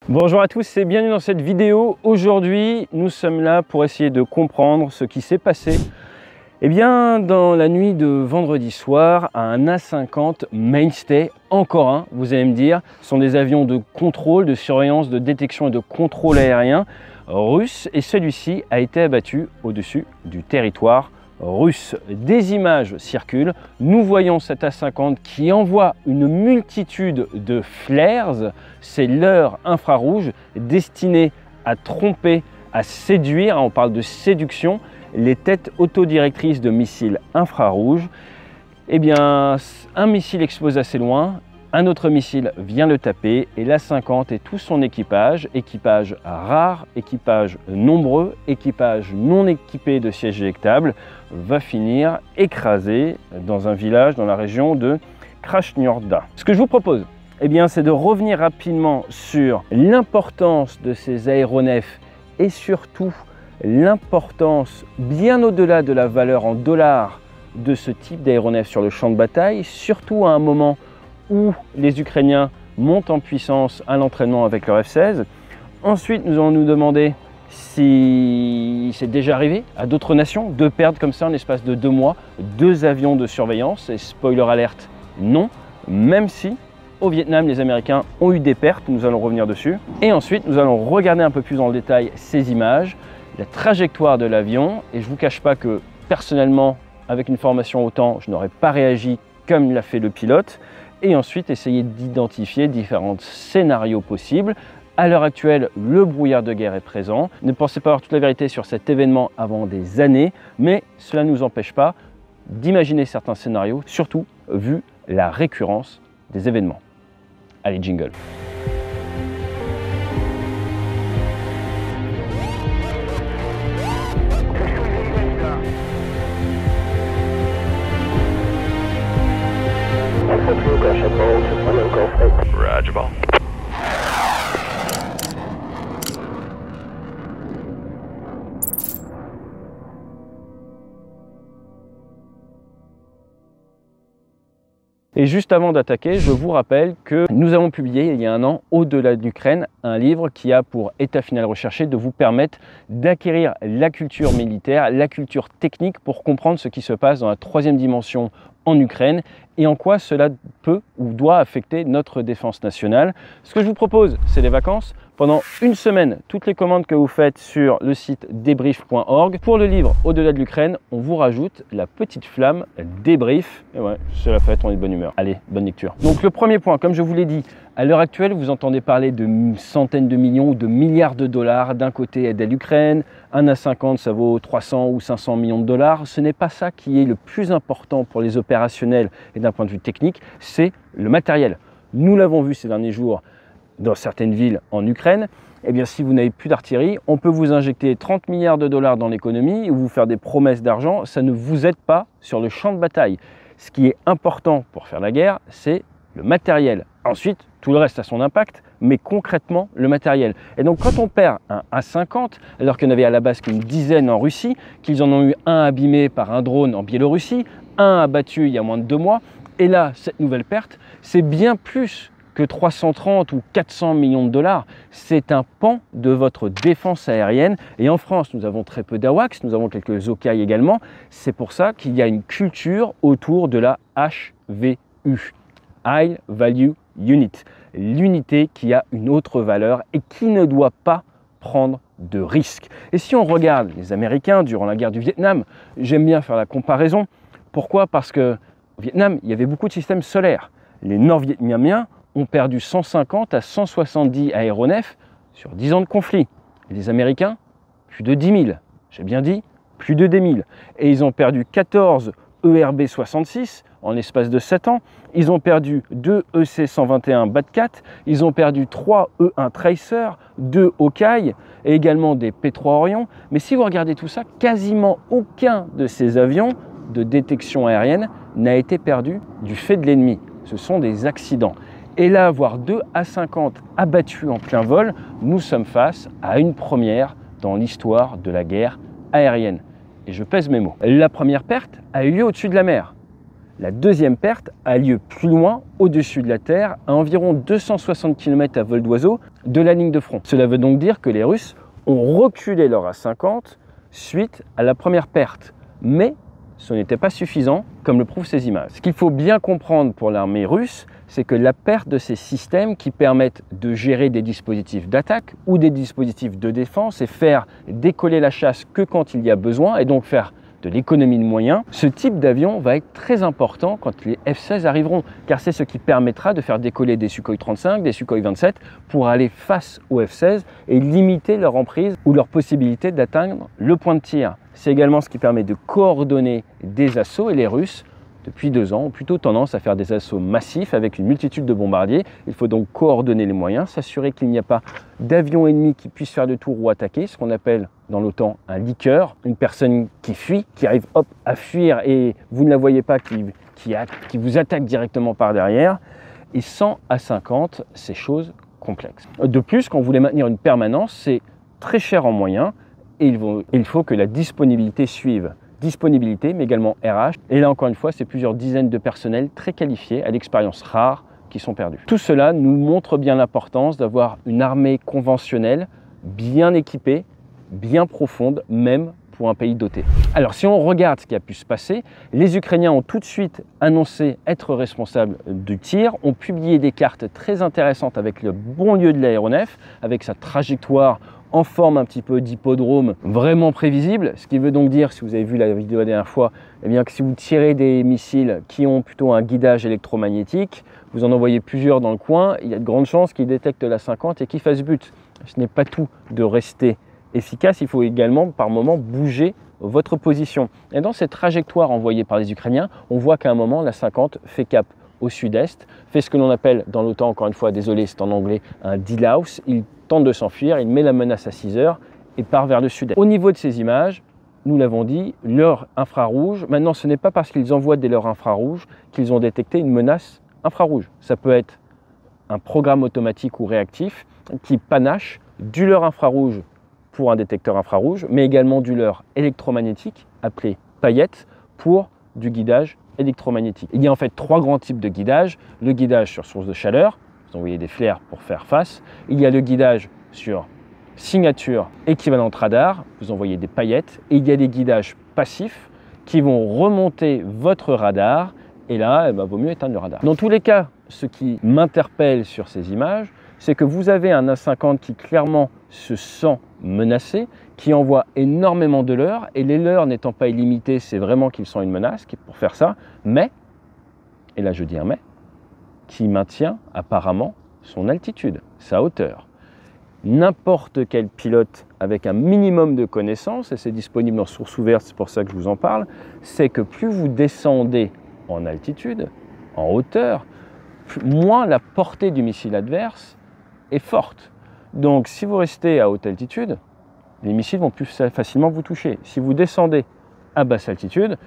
Bonjour à tous et bienvenue dans cette vidéo. Aujourd'hui, nous sommes là pour essayer de comprendre ce qui s'est passé dans la nuit de vendredi soir à un A50 Mainstay, encore un, vous allez me dire. Ce sont des avions de contrôle, de surveillance, de détection et de contrôle aérien russe et celui-ci a été abattu au-dessus du territoire russe. Des images circulent, nous voyons cet A50 qui envoie une multitude de flares, c'est leurre infrarouge destiné à tromper, à séduire, on parle de séduction, les têtes autodirectrices de missiles infrarouges. Un missile explose assez loin, un autre missile vient le taper et l'A50 et tout son équipage rare, équipage nombreux, équipage non équipé de sièges éjectables, va finir écrasé dans un village dans la région de Krasnyorda. Ce que je vous propose, c'est de revenir rapidement sur l'importance de ces aéronefs et surtout l'importance bien au-delà de la valeur en dollars de ce type d'aéronef sur le champ de bataille, surtout à un moment où les Ukrainiens montent en puissance à l'entraînement avec leur F-16. Ensuite, nous allons nous demander si c'est déjà arrivé à d'autres nations de perdre comme ça en l'espace de 2 mois 2 avions de surveillance. Et spoiler alerte, non, même si au Vietnam, les Américains ont eu des pertes, nous allons revenir dessus. Et ensuite, nous allons regarder un peu plus dans le détail ces images, la trajectoire de l'avion. Et je ne vous cache pas que personnellement, avec une formation autant, je n'aurais pas réagi comme l'a fait le pilote. Et ensuite essayer d'identifier différents scénarios possibles. À l'heure actuelle, le brouillard de guerre est présent. Ne pensez pas avoir toute la vérité sur cet événement avant des années, mais cela ne nous empêche pas d'imaginer certains scénarios, surtout vu la récurrence des événements. Allez, jingle. Roger ball. Et juste avant d'attaquer, je vous rappelle que nous avons publié il y a un an, Au-delà de l'Ukraine, un livre qui a pour état final recherché de vous permettre d'acquérir la culture militaire, la culture technique pour comprendre ce qui se passe dans la 3e dimension en Ukraine et en quoi cela peut ou doit affecter notre défense nationale. Ce que je vous propose, c'est des vacances. Pendant une semaine, toutes les commandes que vous faites sur le site débrief.org. Pour le livre Au-delà de l'Ukraine, on vous rajoute la petite flamme débrief. Et ouais, c'est la fête, on est de bonne humeur. Allez, bonne lecture. Donc le premier point, comme je vous l'ai dit, à l'heure actuelle, vous entendez parler de centaines de millions ou de milliards de dollars. D'un côté, aide à l'Ukraine, un A50, ça vaut 300 ou 500 millions de dollars. Ce n'est pas ça qui est le plus important pour les opérationnels et d'un point de vue technique, c'est le matériel. Nous l'avons vu ces derniers jours dans certaines villes en Ukraine. Si vous n'avez plus d'artillerie, on peut vous injecter 30 milliards de dollars dans l'économie ou vous faire des promesses d'argent, ça ne vous aide pas sur le champ de bataille. Ce qui est important pour faire la guerre, c'est le matériel. Ensuite, tout le reste a son impact, mais concrètement, le matériel. Et donc, quand on perd un A50, alors qu'il y en avait à la base qu'une dizaine en Russie, qu'ils en ont eu un abîmé par un drone en Biélorussie, un abattu il y a moins de 2 mois, et là, cette nouvelle perte, c'est bien plus que 330 ou 400 millions de dollars. C'est un pan de votre défense aérienne. Et en France, nous avons très peu d'AWACS, nous avons quelques OCAI également. C'est pour ça qu'il y a une culture autour de la HVU, High Value Unit, l'unité qui a une autre valeur et qui ne doit pas prendre de risques. Et si on regarde les Américains durant la guerre du Vietnam, j'aime bien faire la comparaison. Pourquoi? Parce qu'au Vietnam, il y avait beaucoup de systèmes solaires. Les Nord-Vietnamiens ont perdu 150 à 170 aéronefs sur 10 ans de conflit. Les Américains, plus de 10 000. J'ai bien dit, plus de 10 000. Et ils ont perdu 14 ERB-66 en l'espace de 7 ans. Ils ont perdu 2 EC-121 BAT-4. Ils ont perdu 3 E-1 Tracer, 2 Hawkeye et également des P-3 Orion. Mais si vous regardez tout ça, quasiment aucun de ces avions de détection aérienne n'a été perdu du fait de l'ennemi. Ce sont des accidents. Et là, avoir 2 A50 abattus en plein vol, nous sommes face à une première dans l'histoire de la guerre aérienne. Et je pèse mes mots. La première perte a eu lieu au-dessus de la mer. La deuxième perte a lieu plus loin, au-dessus de la Terre, à environ 260 km à vol d'oiseau, de la ligne de front. Cela veut donc dire que les Russes ont reculé leur A-50 suite à la première perte. Mais ce n'était pas suffisant, comme le prouvent ces images. Ce qu'il faut bien comprendre pour l'armée russe, c'est que la perte de ces systèmes qui permettent de gérer des dispositifs d'attaque ou des dispositifs de défense et faire décoller la chasse que quand il y a besoin, et donc faire de l'économie de moyens, ce type d'avion va être très important quand les F-16 arriveront, car c'est ce qui permettra de faire décoller des Sukhoi 35, des Sukhoi 27 pour aller face aux F-16 et limiter leur emprise ou leur possibilité d'atteindre le point de tir. C'est également ce qui permet de coordonner des assauts, et les Russes, depuis 2 ans, ont plutôt tendance à faire des assauts massifs avec une multitude de bombardiers. Il faut donc coordonner les moyens, s'assurer qu'il n'y a pas d'avion ennemi qui puisse faire de tour ou attaquer, ce qu'on appelle dans l'OTAN un leaker, une personne qui fuit, qui arrive à fuir et vous ne la voyez pas, qui vous attaque directement par derrière. Et 100 à 50, c'est chose complexe. De plus, quand vous voulez maintenir une permanence, c'est très cher en moyens et il faut que la disponibilité suive. Disponibilité, mais également RH. Et là, encore une fois, c'est plusieurs dizaines de personnels très qualifiés, à l'expérience rare, qui sont perdus. Tout cela nous montre bien l'importance d'avoir une armée conventionnelle, bien équipée, bien profonde, même pour un pays doté. Alors, si on regarde ce qui a pu se passer, les Ukrainiens ont tout de suite annoncé être responsables du tir, ont publié des cartes très intéressantes avec le bon lieu de l'aéronef, avec sa trajectoire en forme un petit peu d'hippodrome, vraiment prévisible, ce qui veut donc dire, si vous avez vu la vidéo la dernière fois, eh bien que si vous tirez des missiles qui ont plutôt un guidage électromagnétique, vous en envoyez plusieurs dans le coin, il y a de grandes chances qu'ils détectent la 50 et qu'ils fassent but. Ce n'est pas tout de rester efficace, il faut également par moment bouger votre position. Et dans cette trajectoire envoyée par les Ukrainiens, on voit qu'à un moment, la 50 fait cap au sud-est, fait ce que l'on appelle dans l'OTAN, encore une fois, désolé, c'est en anglais, un delouse. Il tente de s'enfuir, il met la menace à 6 heures et part vers le sud-est. Au niveau de ces images, nous l'avons dit, leurre infrarouge, maintenant ce n'est pas parce qu'ils envoient des leurres infrarouges qu'ils ont détecté une menace infrarouge. Ça peut être un programme automatique ou réactif qui panache du leurre infrarouge pour un détecteur infrarouge, mais également du leurre électromagnétique appelé paillette pour du guidage électromagnétique. Il y a en fait 3 grands types de guidage. Le guidage sur source de chaleur, vous envoyez des flares pour faire face. Il y a le guidage sur signature équivalente radar, vous envoyez des paillettes. Et il y a des guidages passifs qui vont remonter votre radar. Et là, vaut mieux éteindre le radar. Dans tous les cas, ce qui m'interpelle sur ces images, c'est que vous avez un A-50 qui clairement se sent menacé, qui envoie énormément de leurres, et les leurres n'étant pas illimités, c'est vraiment qu'ils sont une menace pour faire ça, mais, et là je dis un mais, qui maintient apparemment son altitude, sa hauteur. N'importe quel pilote avec un minimum de connaissances, et c'est disponible en source ouverte, c'est pour ça que je vous en parle, c'est que plus vous descendez en altitude, en hauteur, moins la portée du missile adverse est forte. Donc si vous restez à haute altitude, les missiles vont plus facilement vous toucher. Si vous descendez à basse altitude,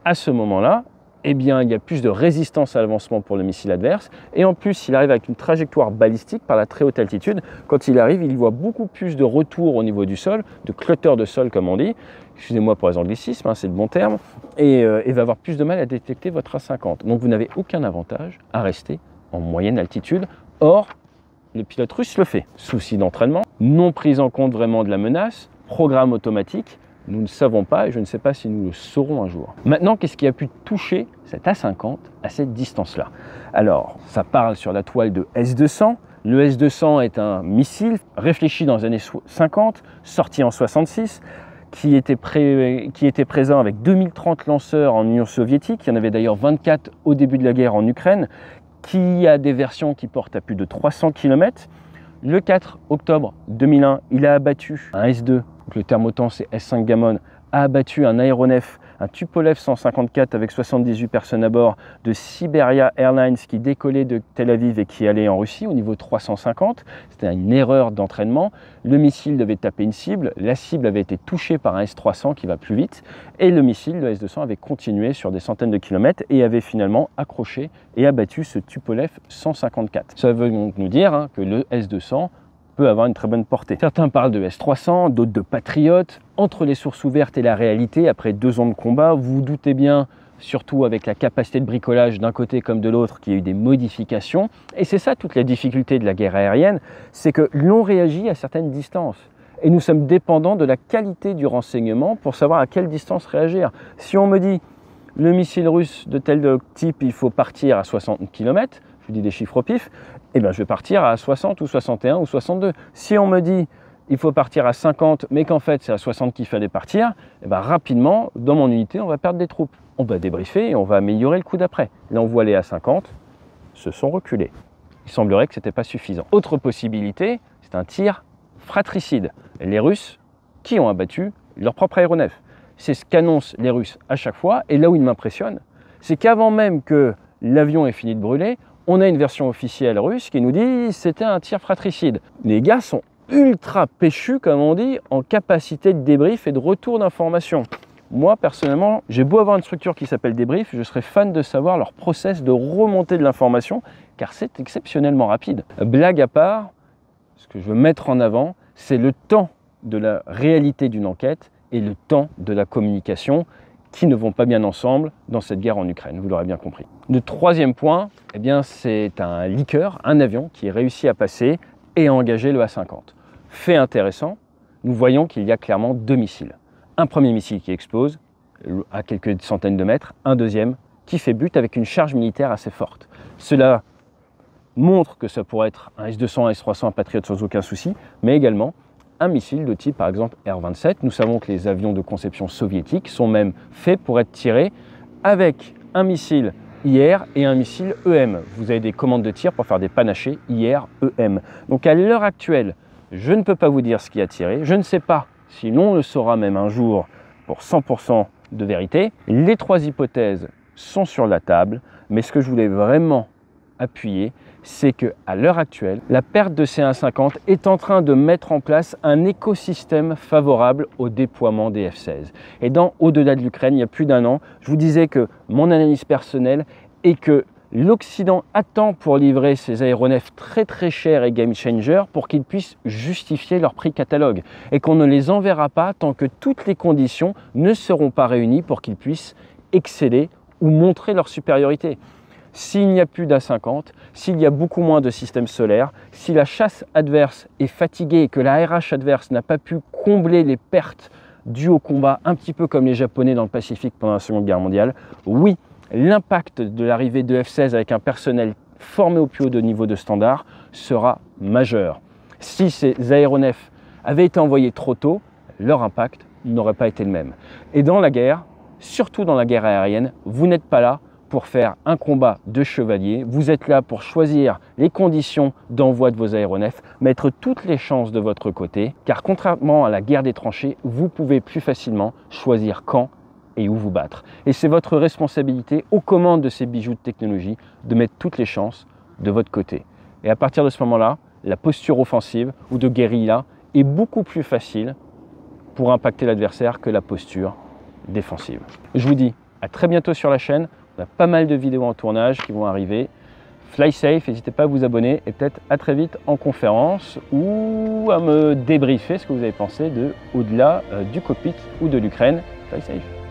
à ce moment-là, eh bien, il y a plus de résistance à l'avancement pour le missile adverse. Et en plus, s'il arrive avec une trajectoire balistique par la très haute altitude, quand il arrive, il voit beaucoup plus de retour au niveau du sol, de clutter de sol comme on dit. Excusez-moi pour les anglicismes, hein, c'est le bon terme. Et va avoir plus de mal à détecter votre A-50. Donc vous n'avez aucun avantage à rester en moyenne altitude. Or, le pilote russe le fait. Souci d'entraînement, non prise en compte vraiment de la menace, programme automatique, nous ne savons pas et je ne sais pas si nous le saurons un jour. Maintenant, qu'est-ce qui a pu toucher cet A-50 à cette distance-là? Alors, ça parle sur la toile de S-200. Le S-200 est un missile réfléchi dans les années 50, sorti en 66, qui était présent avec 2030 lanceurs en Union soviétique. Il y en avait d'ailleurs 24 au début de la guerre en Ukraine, qui a des versions qui portent à plus de 300 km. Le 4 octobre 2001, il a abattu un S-2, donc le thermotan c'est S5 Gammon, a abattu un aéronef, un Tupolev 154 avec 78 personnes à bord de Siberia Airlines qui décollait de Tel Aviv et qui allait en Russie au niveau 350. C'était une erreur d'entraînement. Le missile devait taper une cible. La cible avait été touchée par un S-300 qui va plus vite. Et le missile, le S-200, avait continué sur des centaines de kilomètres et avait finalement accroché et abattu ce Tupolev 154. Ça veut donc nous dire que le S-200 peut avoir une très bonne portée. Certains parlent de S-300, d'autres de Patriot. Entre les sources ouvertes et la réalité, après 2 ans de combat, vous vous doutez bien, surtout avec la capacité de bricolage d'un côté comme de l'autre, qu'il y a eu des modifications. Et c'est ça toute la difficulté de la guerre aérienne, c'est que l'on réagit à certaines distances. Et nous sommes dépendants de la qualité du renseignement pour savoir à quelle distance réagir. Si on me dit, le missile russe de tel type, il faut partir à 60 km, je vous dis des chiffres au pif, eh bien je vais partir à 60 ou 61 ou 62. Si on me dit, il faut partir à 50, mais qu'en fait c'est à 60 qu'il fallait partir, eh bien, rapidement, dans mon unité, on va perdre des troupes. On va débriefer et on va améliorer le coup d'après. Là, on voit les A50 se sont reculés. Il semblerait que ce n'était pas suffisant. Autre possibilité, c'est un tir fratricide. Les Russes qui ont abattu leur propre aéronef. C'est ce qu'annoncent les Russes à chaque fois. Et là où ils m'impressionnent, c'est qu'avant même que l'avion ait fini de brûler, on a une version officielle russe qui nous dit que c'était un tir fratricide. Les gars sont ultra péchus, comme on dit, en capacité de débrief et de retour d'information. Moi, personnellement, j'ai beau avoir une structure qui s'appelle débrief, je serais fan de savoir leur process de remontée de l'information, car c'est exceptionnellement rapide. Blague à part, ce que je veux mettre en avant, c'est le temps de la réalité d'une enquête et le temps de la communication qui ne vont pas bien ensemble dans cette guerre en Ukraine, vous l'aurez bien compris. Le troisième point, eh bien, c'est un leaker, un avion qui réussit à passer et à engager le A50. Fait intéressant, nous voyons qu'il y a clairement deux missiles. Un premier missile qui explose à quelques centaines de mètres, un deuxième qui fait but avec une charge militaire assez forte. Cela montre que ça pourrait être un S-200, un S-300, un Patriot sans aucun souci, mais également un missile de type par exemple R-27. Nous savons que les avions de conception soviétique sont même faits pour être tirés avec un missile IR et un missile EM. Vous avez des commandes de tir pour faire des panachés IR, EM. Donc à l'heure actuelle, je ne peux pas vous dire ce qui a tiré, je ne sais pas si l'on le saura même un jour pour 100% de vérité. Les trois hypothèses sont sur la table, mais ce que je voulais vraiment appuyer, c'est qu'à l'heure actuelle, la perte de ces A50 est en train de mettre en place un écosystème favorable au déploiement des F-16. Et au-delà de l'Ukraine, il y a plus d'un an, je vous disais que mon analyse personnelle est que l'Occident attend pour livrer ces aéronefs très très chers et game changer pour qu'ils puissent justifier leur prix catalogue et qu'on ne les enverra pas tant que toutes les conditions ne seront pas réunies pour qu'ils puissent exceller ou montrer leur supériorité. S'il n'y a plus d'A50, s'il y a beaucoup moins de systèmes solaires, si la chasse adverse est fatiguée et que la RH adverse n'a pas pu combler les pertes dues au combat, un petit peu comme les Japonais dans le Pacifique pendant la Seconde Guerre mondiale, oui, l'impact de l'arrivée de F-16 avec un personnel formé au plus haut niveau de standard sera majeur. Si ces aéronefs avaient été envoyés trop tôt, leur impact n'aurait pas été le même. Et dans la guerre, surtout dans la guerre aérienne, vous n'êtes pas là pour faire un combat de chevalier, vous êtes là pour choisir les conditions d'envoi de vos aéronefs, mettre toutes les chances de votre côté, car contrairement à la guerre des tranchées, vous pouvez plus facilement choisir quand et où vous battre. Et c'est votre responsabilité aux commandes de ces bijoux de technologie de mettre toutes les chances de votre côté. Et à partir de ce moment-là, la posture offensive ou de guérilla est beaucoup plus facile pour impacter l'adversaire que la posture défensive. Je vous dis à très bientôt sur la chaîne. On a pas mal de vidéos en tournage qui vont arriver. Fly safe, n'hésitez pas à vous abonner et peut-être à très vite en conférence ou à me débriefer ce que vous avez pensé de au-delà du cockpit ou de l'Ukraine. Fly safe.